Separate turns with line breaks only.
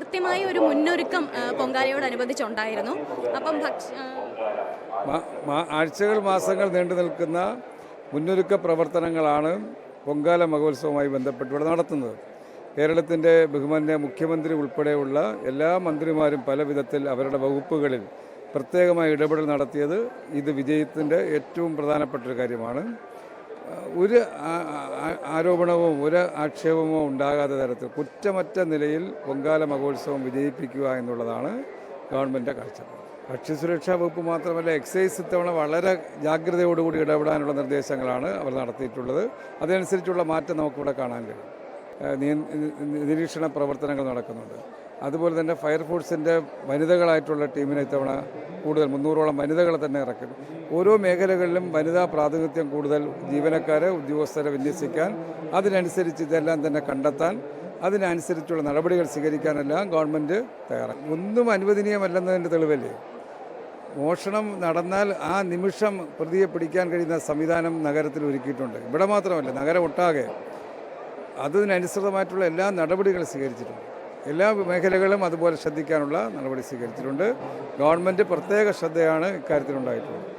കൃത്യമായ ഒരു മുന്നൊരുക്കം പൊങ്കാലയോടനുബന്ധിച്ചുണ്ടായിരുന്നു. അപ്പം
ആഴ്ചകൾ മാസങ്ങൾ നീണ്ടു നിൽക്കുന്ന മുന്നൊരുക്ക പ്രവർത്തനങ്ങളാണ് പൊങ്കാല മഹോത്സവവുമായി ബന്ധപ്പെട്ട് ഇവിടെ നടത്തുന്നത്. കേരളത്തിൻ്റെ ബഹുമാന്യ മുഖ്യമന്ത്രി ഉൾപ്പെടെയുള്ള എല്ലാ മന്ത്രിമാരും പല വിധത്തിൽ അവരുടെ വകുപ്പുകളിൽ പ്രത്യേകമായ ഇടപെടൽ നടത്തിയത് ഇത് വിജയത്തിൻ്റെ ഏറ്റവും പ്രധാനപ്പെട്ടൊരു കാര്യമാണ്. ഒരു ആരോപണമോ ഒരു ആക്ഷേപമോ ഉണ്ടാകാത്ത തരത്തിൽ കുറ്റമറ്റ നിലയിൽ പൊങ്കാല മഹോത്സവം വിജയിപ്പിക്കുക എന്നുള്ളതാണ് ഗവൺമെൻറ് കാഴ്ചപ്പാട്. ഭക്ഷ്യസുരക്ഷാ വകുപ്പ് മാത്രമല്ല, എക്സൈസ് ഇത്തവണ വളരെ ജാഗ്രതയോടുകൂടി ഇടപെടാനുള്ള നിർദ്ദേശങ്ങളാണ് അവർ നടത്തിയിട്ടുള്ളത്. അതനുസരിച്ചുള്ള മാറ്റം നമുക്കിവിടെ കാണാൻ കഴിയും. നിരീക്ഷണ പ്രവർത്തനങ്ങൾ നടക്കുന്നുണ്ട്. അതുപോലെ തന്നെ ഫയർഫോഴ്സിൻ്റെ വനിതകളായിട്ടുള്ള ടീമിനെ ഇത്തവണ കൂടുതൽ 300ഓളം വനിതകളെ തന്നെ ഇറക്കും. ഓരോ മേഖലകളിലും വനിതാ പ്രാതിനിധ്യം കൂടുതൽ ജീവനക്കാരെ ഉദ്യോഗസ്ഥരെ വിന്യസിക്കാൻ, അതിനനുസരിച്ച് ഇതെല്ലാം തന്നെ കണ്ടെത്താൻ, അതിനനുസരിച്ചുള്ള നടപടികൾ സ്വീകരിക്കാനെല്ലാം ഗവൺമെൻറ് തയ്യാറാണ്. ഒന്നും അനുവദനീയമല്ലെന്നതിൻ്റെ തെളിവല്ലേ. മോഷണം നടന്നാൽ ആ നിമിഷം പ്രതിയെ പിടിക്കാൻ കഴിയുന്ന സംവിധാനം നഗരത്തിൽ ഒരുക്കിയിട്ടുണ്ട്. ഇവിടെ മാത്രമല്ല, നഗരം ഒട്ടാകെ അതിനനുസൃതമായിട്ടുള്ള എല്ലാ നടപടികളും സ്വീകരിച്ചിട്ടുണ്ട്. എല്ലാ മേഖലകളും അതുപോലെ ശ്രദ്ധിക്കാനുള്ള നടപടി സ്വീകരിച്ചിട്ടുണ്ട്. ഗവൺമെൻറ് പ്രത്യേക ശ്രദ്ധയാണ് ഇക്കാര്യത്തിലുണ്ടായിട്ടുള്ളത്.